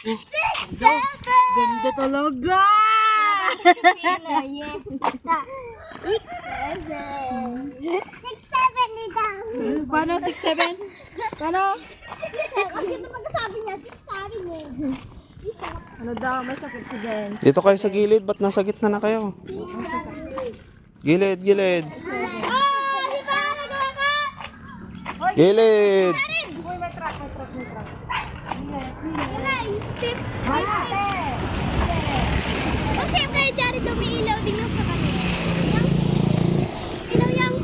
Ganda talaga! 6-7 ni daw. Paano 6-7? Paano? Ang ganda pagkasabi niya, 6 sabi niya. Ano daw, may sakit si Ben. Dito kayo sa gilid, ba't nasa gitna na kayo? Gilid, gilid. Oh, di ba nagawa ka? Gilid. Uy, may truck. Tip. Kasi yung kayo dyan, dumiilaw din yung sa kanila. Ilaw yang.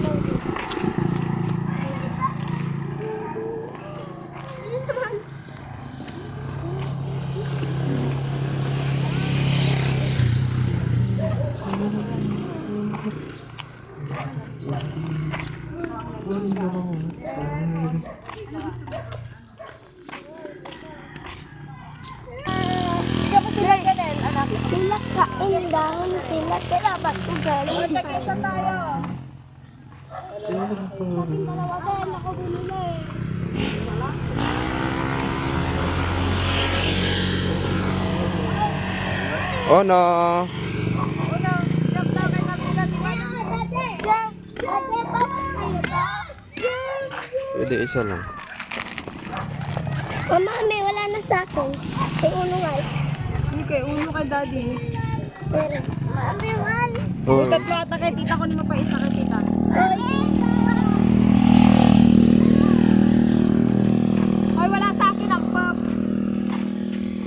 Bigyan mo sila ganun, anak. Sila kain daw, sila kailangan tugal. Isa tayo. Dalawa din, ako binili. Oh no. Una, jump daw kay Nabila. Dati, bakit sa'yo ba? Pwede isa lang. Mama, may wala na sa akin. May ulo nga. Hindi kay ulo kay daddy. Pero, mami, wala. Oh. Tatlo ata kay tita ko ni mapaisa kay tita. Hoy, wala sa akin ang pop.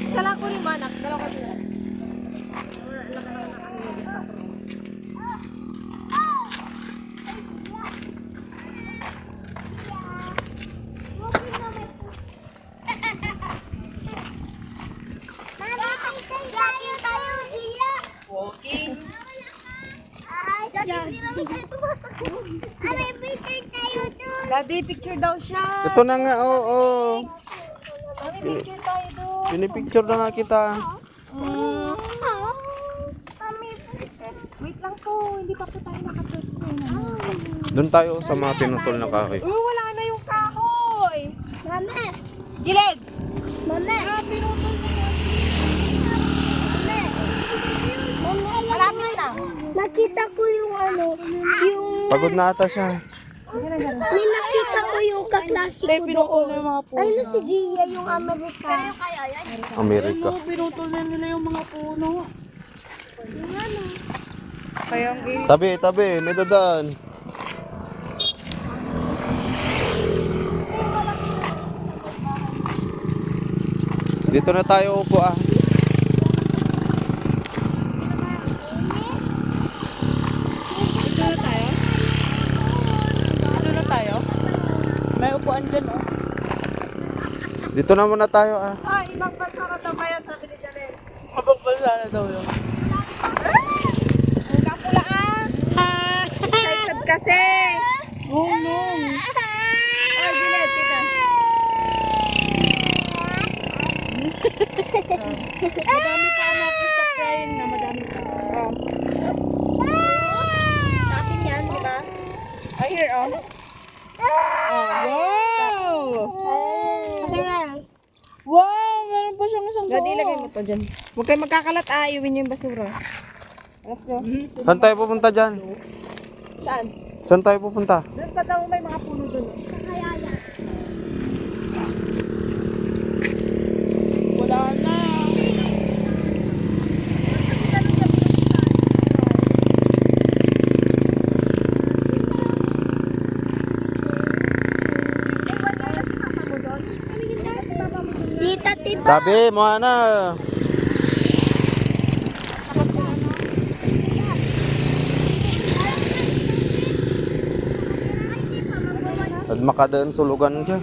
Isa lang ko rin manak. Dalawa ko din. Walking. Daddy, picture daw siya. Ito na nga, oo. Mami, picture tayo doon. Pinipicture na nga kita. Wait lang po, hindi pa po tayo nakapwesto. Doon tayo sa mga pinutol na kahoy. Uy, wala na yung kahoy. Mami, Gilid. mami. Pinutol na yan. Malapit na. Nakita ko yung ano, yung Pagod na ata siya. may nakita ko yung kaklase ko Pinutol na doon. yung mga puno. Ayun si Gia, yung Amerika. Amerika. Pinutol na nila yung mga puno. Kaya ang gilid. Tabi, tabi. May dadaan. Dito na tayo upo ah. Dito na tayo? Dito na tayo? May upuan dyan, oh. Dito na muna tayo ah. Ah, ibang bansa ka daw kaya sabi ni Janelle. Ibang bansa na daw yun. Pula-pula ah! Excited kasi! Oh no! Ay, Gilid, tita. Madami pa ang mga stop crying na madami pa. Sa akin yan, di ba? Oh, here, oh. Wow! Wow! Meron pa siyang isang Daddy, ilagay mo to dyan. Huwag kayo magkakalat, iuwin niyo yung basura. Let's go. Saan tayo pupunta dyan? Saan? Saan tayo pupunta? Doon pa daw may mga puno doon. Wala na. Tita, tiba. Tabi, mo na. At makadaan sulugan siya.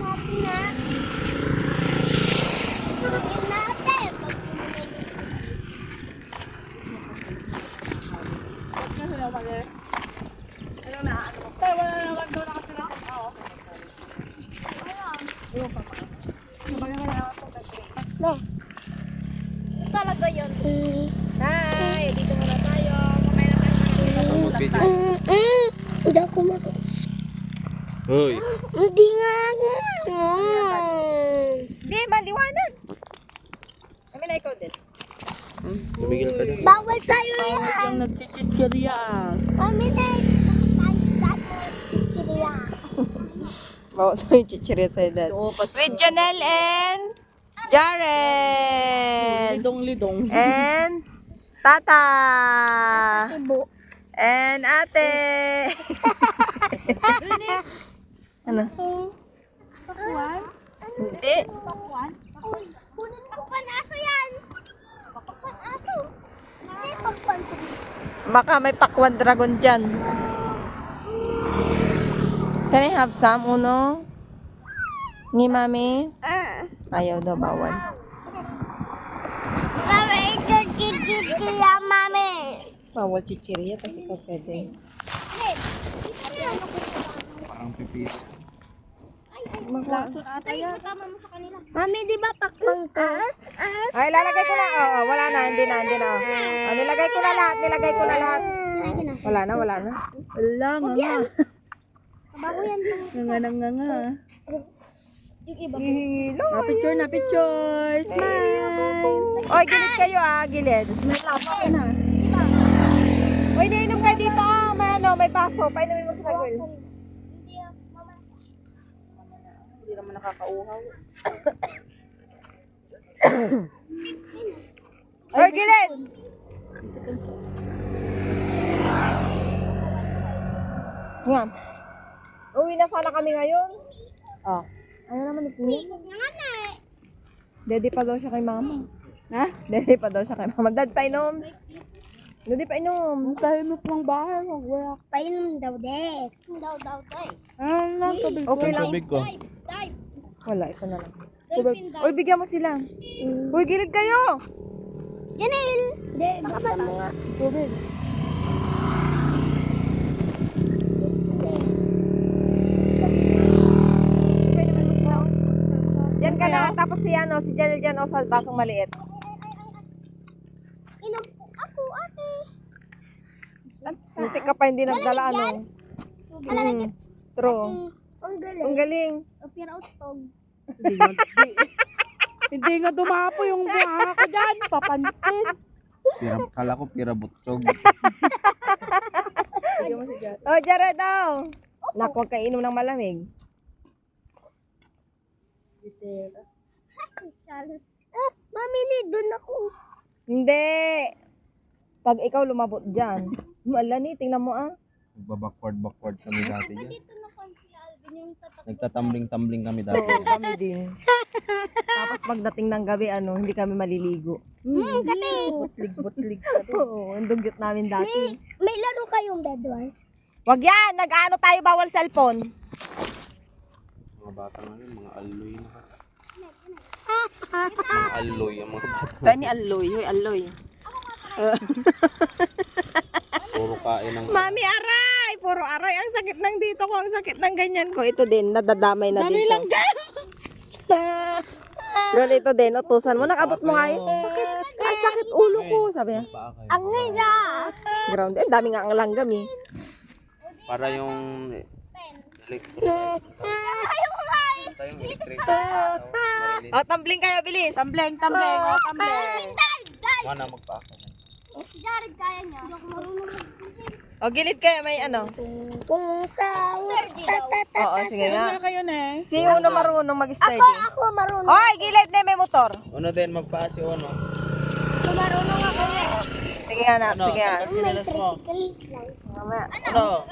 Talaga yun. Hi! Dito muna tayo. Kumain na tayo. Video. Hindi ako maka... Hoy. Hindi nga ako. Hindi, maliwanag. na ikaw din. Tumigil ka din. Bawal sa'yo yan. Yung nagchichirya. Mami, chichirya. Bawal mo yung chichirya sa'yo, Dad. Oo, With Janelle and Jaren. Lidong-lidong. And Tata. Ibo. And Ate. Ano? Pakwan? Hindi. Pakwan? Uy, kunin mo panaso yan. Panaso. Hindi, pakwan. Baka may pakwan dragon dyan. Can I have some, Uno? Ni Mami? Ayaw daw, bawal. Mami, ito chichirya, mami. Bawal chichirya, kasi ikaw pwede. Parang pipili. Mami, di ba pakwan to? Ay, lalagay ko na. Oo, wala na, hindi na. Oh, nilagay ko na lahat. Wala na. Wala nga. Bago yan. Nga. Yung iba. Na picture. Smile. Oy, gilid kayo gilid. Oy, nainom kayo dito may baso. Painumin mo sila, girl. Hindi naman nakakauhaw. Oy, gilid! Yan. Uwi na sana kami ngayon. Oh. Ano naman ito? Ikot na nga na eh. Daddy pa daw siya kay mama. Ha? Daddy pa daw siya kay mama. Dad, painom. Daddy, painom. Tahimik ng bahay. Wala. Painom daw, de. Daw, de. Ano? Tubig ko. Okay lang. Tubig ko. Dive. Wala, ito na lang. Dolphin dive. Uy, bigyan mo sila. Uy, gilid kayo. Janelle. De, basta mo nga. Tubig. Diyan ka na. Tapos si Janelle dyan sa basong maliit. Inom po ako, ate. Muntik ka pa hindi nagdala, True. Ang galing. Ang galing. Pero utog. Hindi nga dumapo yung buha ko dyan. Papansin. Kala ko pira butog. Oh, Jared daw. Naku, huwag ka inom ng malamig. Mami, doon ako. Hindi. Pag ikaw lumabot dyan. Malani, tingnan mo Backward kami dati dyan. Dito na kung si Alvin yung tatak. Nagtatambling-tambling kami dati. kami din. Tapos pagdating ng gabi, hindi kami maliligo. Kati. Butlig. Oo, ang dugyot namin dati. May laro kayong Bedwars? Wag yan! Nag-ano tayo, bawal cellphone. Mga bata ngayon, mga alloy na kasi. Mga alloy ang mga bata. Kaya ni Alloy, Alloy. Puro kain ng... Mami, aray! Puro aray. Ang sakit ng dito ko, ang sakit ng ganyan ko. Ito din, nadadamay na dito. Girl, ito din, utusan mo. Nakabot mo nga yun. Sakit. Ang sakit ulo ko, sabi niya. Ang nga. Ground. Ang dami nga ang langgam eh. Para yung electric. Tayong electric. O, tumbling kayo, bilis. Tambleng. Tambleng. Mana magpaaka. Si Jared kaya niya. Hindi ako marunong. O, gilid kayo, may ano. Kung sa... Oo, sige nga. Ano kayo na? Si Uno marunong mag-sturdy. Ako marunong. Oy, gilid na may motor. Ano din, magpaasi o ano? Ako marunong ako eh. Sige nga na, sige nga. Chinelas mo. Mamaya. Ano?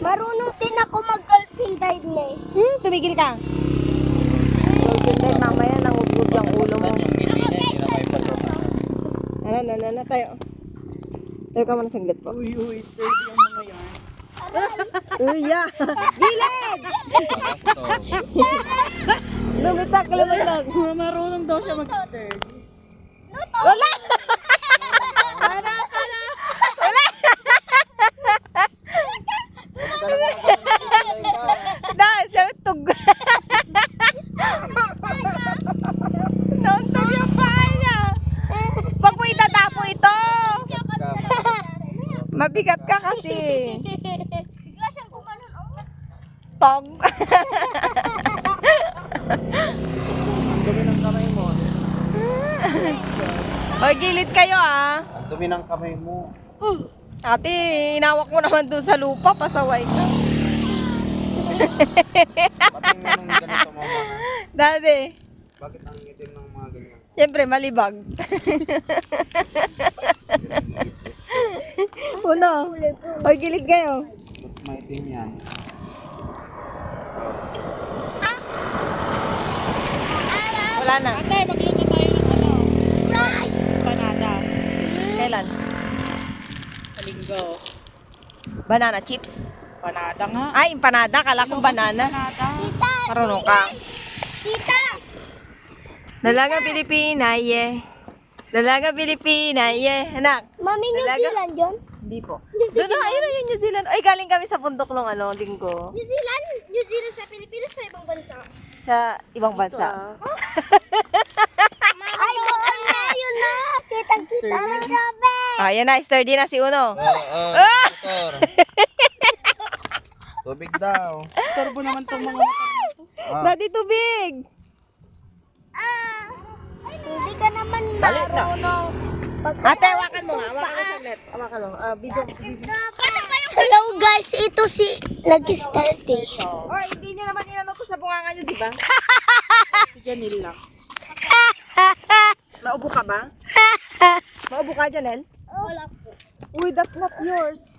Marunong din ako mag-dolphin dive na eh. Tumigil ka. Dolphin mamaya nangugot yung ulo mo. Yung hindi na may patropa. Ano, tayo. Tayo ka muna saglit po. Uy, sturdy ang mga yan. Uy, yeah. Gilid! Ito. Lumitak. Marunong daw siya mag-sturdy. Wala! Dahil siya tug. Nauntog yung paa niya. Pag mo itatapo ito. Mabigat ka kasi. Bigla siyang kumanon. Tog. Ang dumi ng kamay mo. Hoy, gilid kayo ah. Ang dumi ng kamay mo. Ate, inawak mo naman doon sa lupa, pasaway ka. Ba't ang ganito mo na? Dati, Bakit ang itim ng mga ganyan? siyempre malibag. Uno. Hoy, gilid kayo. Ba't maitim yan? Wala na. Ate, magluto tayo ng ano? Rice! Panada. Kailan? Sa linggo. Banana chips? Panada nga. Ay, empanada. Kala ko banana. Panada. Marunong ka. Tita! Dalaga Pilipina, yeah. Dalaga Pilipina, yeah. Anak. Mami, New Dalaga? Zealand yun? Hindi po. Doon na, ayun na yung New Zealand. Ay, galing kami sa bundok nung ano, linggo. New Zealand? New Zealand sa Pilipinas sa ibang bansa. Sa ibang bansa. Ay, doon na! Yun na! Kitang-kita na gabi! Ah, yan na, sturdy na si Uno. Motor. Tubig daw. Turbo naman tong mga motor nito. Daddy, tubig. Hindi ka naman Balik na. marunong. Ate, hawakan mo nga. Hawakan mo saglit. Hawakan mo. Video. Hello guys, ito si nag-start eh. Oh, hindi nyo naman inano to sa bunganga nyo, di ba? Si Janil lang. Maubo ka ba? Maubo ka, Janelle? Wala po. Uy, that's not yours.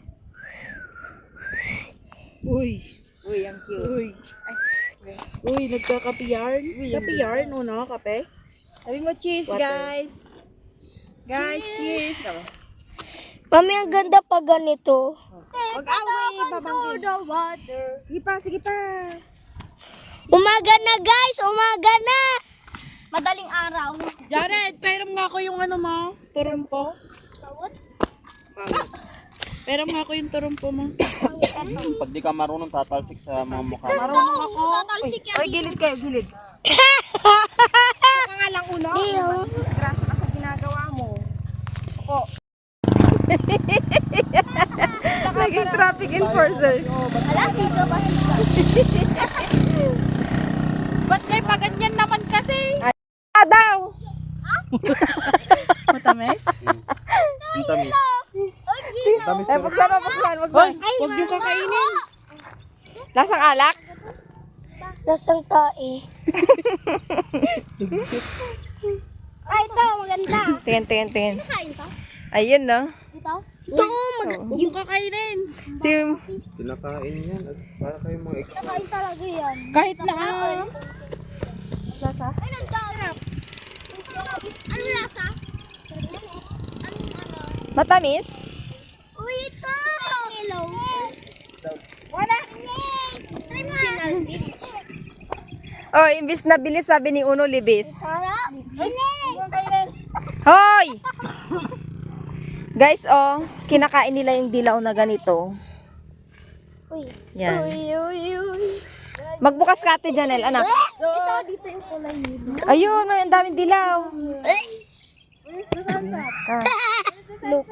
Uy. Uy, ang cute. Uy. Uy, nagkakapiyarn. Kapiyarn, no? Kape? Sabi mo, cheers, Water. guys. Guys, cheers. Mami, ang ganda pa ganito. Mag-away, babangkin. the water. Sige pa, sige pa. Umaga na guys, umaga na. Madaling araw. Jared, pairam nga ako yung ano mo. Turumpo. Pairam nga ako yung turumpo mo. Pag di ka marunong tatalsik sa mga mukha. Marunong ako. Oy, gilid kayo, gilid. Ito nga lang, Uno. Grasya ka sa ginagawa mo. Ako. Naging traffic enforcer. Ala, siga ba siga? Ba't kayo pa ganyan naman kasi? Daw. Matamis? Ang tamis. Ang tamis Eh, pero buksan mo, buksan, buksan. Huwag niyo kakainin. Lasang alak? Lasang tae. Ay, ito, maganda. Tingin, tingin, tingin. Kain ka? Ayun, no? Ito? Ito, Huwag niyo kakainin. Si... tinakain yan. Para kayo mga Kain talaga yan. Kahit na Lasa? Ay, nagdarap. Ano lasa? Matamis? Uy, ito! Hello. Wala. Sinalbit. Oh, imbis na bilis, sabi ni Uno, libis. Sarap. Hoy! Guys, oh, kinakain nila yung dilaw na ganito. Uy. Yan. Uy. Magbukas ka, Ate Janelle, anak. Ito, dito yung kulay nito. Ayun, may ang daming dilaw. Look.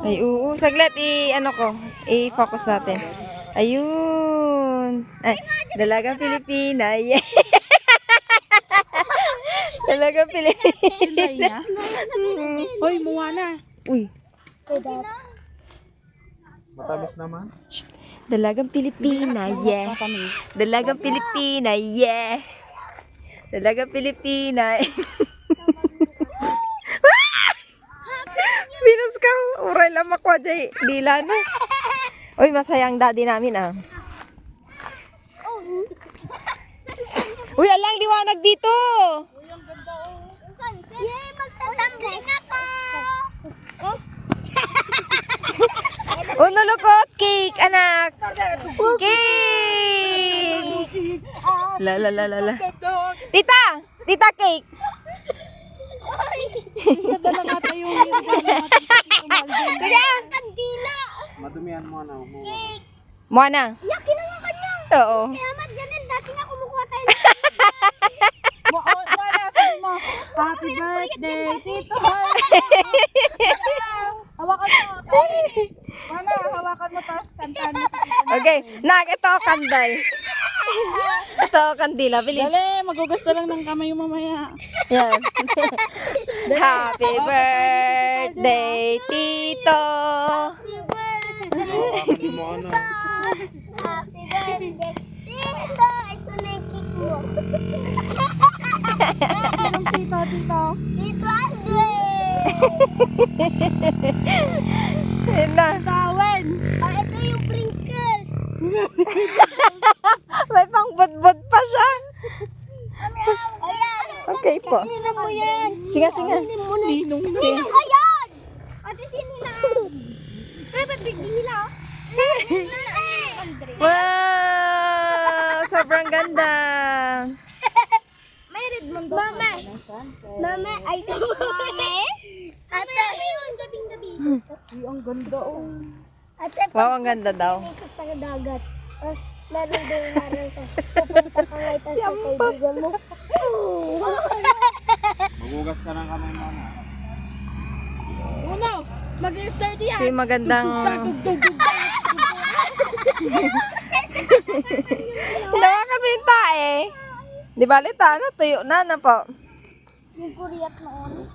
Ay, oo. Saglit, ano ko, i-focus natin. Ayun. Ay, dalagang Pilipina. Yeah. Dalagang Pilipina. niya. Hoy, muwa na. Uy, matamis naman. dalagang Pilipina, yeah. Dalagang Pilipina, yeah. Dalagang Pilipina. Minus ka. Uray lang makwa dyan. Dila na. Uy, masayang daddy namin ah. Uy, alang liwanag dito. Yay, magtatangling ako! Unulukot, cake, anak. Cake. La la la la la. Tita, tita cake. Dala natin yung regalo natin sa Tito Malvin. Sige. Kandila! Madumihan mo na. Mona. Yak, kinawa niya! Oo. Kaya Janelle, dati nga kumukuha tayo. Wala, sabi mo. Happy birthday, Tito Malvin. Hawakan mo. Mana, hawakan mo tapos kantahan mo sa Tito Malvin. Okay, nak, ito kandal. Ito, kandila. Bilis. Dali, magugas na lang ng kamay yung mamaya. Yan. Happy birthday, Tito. Hindi mo ano. Happy birthday, Tito! Ito na yung cake mo. Anong tito? Tito Andre! Yan na. Tawen! Ito yung sprinkles. May pang budbud pa siya. Ayan! Okay po. Sino mo yan? Sige, sige. Ninong na. Sino ko yan? Ate, sino na? Ay, ba't bigli nila? Andre. Wow! Sobrang ganda. May red mundo. Mama! Mama, ay mama! Ate! Yung gabing-gabi. Ang ganda oh. Ate, Wow, ang ganda daw. ka sa dagat. Tapos, meron din narin. Tapos, pupunta ka ngayon sa kaibigan mo. Magugas ka ng kamay mo. Uno, mag-start yan. Ito yung magandang... Lawakan mo yung tae. Di ba, Lita? Ano? Tuyo na po. Yung kuriat noon.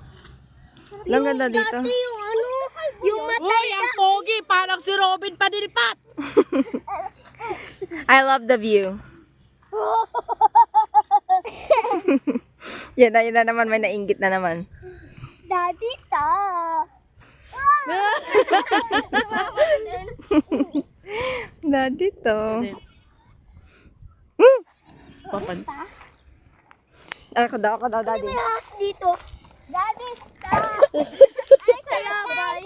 Ang ganda dito. Dati yung ano, yung mata. Uy, ang pogi. Parang si Robin Padilpat. I love the view. Yan na naman. May nainggit na naman. Daddy ta. Daddy to. Papan. Ako daw, daddy. May house dito. Daddy ta. Ay, kalabay.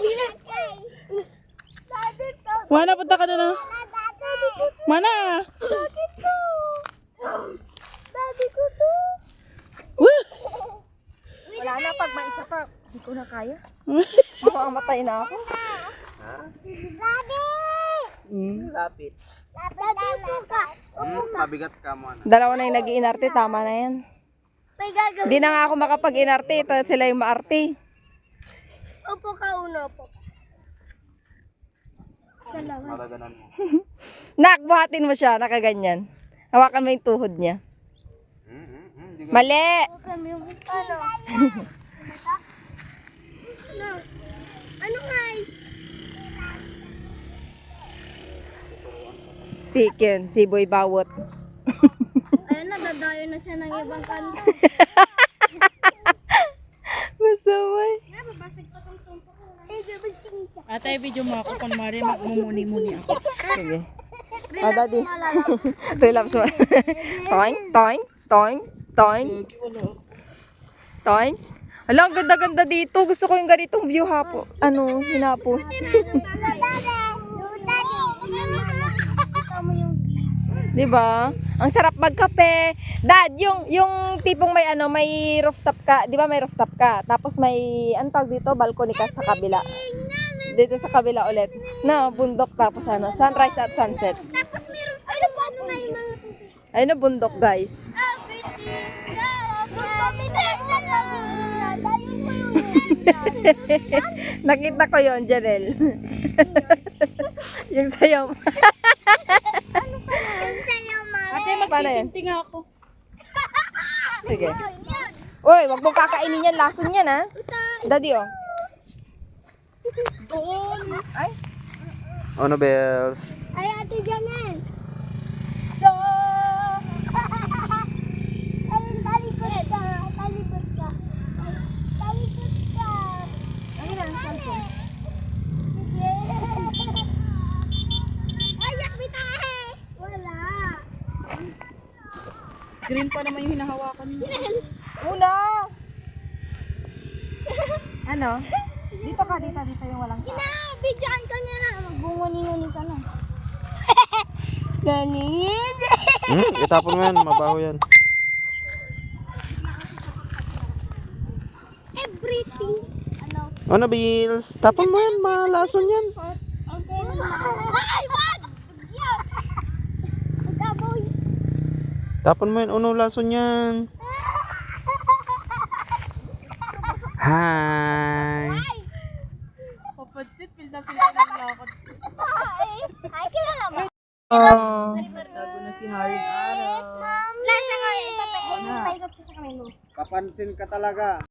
Daddy ta. Mana, punta ka na na. Daddy ko. Mana? Daddy ko. Daddy ko to. Woo! Wala na, pag may isa pa, hindi ko na kaya. Mamamatay na ako. Daddy. Lapit. Daddy ko ka. Mabigat ka mo. Dalawa na yung nag-iinarte, tama na yan. May gagawin. Hindi na nga ako makapag-inarte, ito sila yung maarte. Upo ka, uno po. Salamat. Mataganan mo. Nak, buhatin mo siya, nakaganyan. Hawakan mo yung tuhod niya. Mali! Kami yung ano? Ano nga Sikin, si Boy Bawot. Ayun na, dadayo na siya ng ibang kanto. Masaway. Babasag pa tong tumpo ko. Eh, gabasing siya. Ate, video mo ako. Kung mari, magmumuni-muni ako. Sige. Oh, daddy. Relapse mo. Toing, toing, toing, toing, Pogi, wala. toing. Hala, ang ganda-ganda dito. Gusto ko yung ganitong view hapo. Ano, hinapo. Diba? Ang sarap magkape. Dad, yung tipong may ano, may rooftop ka. Di ba may rooftop ka? Tapos may, ang tawag dito, balcony ka sa kabila. Dito sa kabila ulit. Na, bundok tapos ano, sunrise at sunset. Tapos meron, ano pa, ano nga yung mga Ayun na bundok, guys. Nakita ko yon Janelle. Yung sayaw. Ate, Paano yan? magsisinti nga ako. Sige. Uy, wag mong kakainin yan. Lason yan, ha? Daddy, oh. Doon. Ay. Ano, Bells? Ay, ate Janel. Talikod ka. Talikod ka. Talikod ka. Ano na? Sige. Ay, yakbita eh. Wala. Green pa naman yung hinahawakan niya. Uno! Ano? Dito ka, dito yung walang tao. Bidyan ka niya na. Magbunguni-nguni ka na. Ganit. Itapon mo yan. Mabaho yan. Everything. Ano? Ano, Bells? Tapon mo yan. Malason yan. Ay, wag! Magaboy. Tapon mo yan. Uno, lason yan. Hi! Papansit, pilda sila ng lakad. Ay, kilala mo. Oh. Tago na si Haring Araw. Napapansin ka talaga.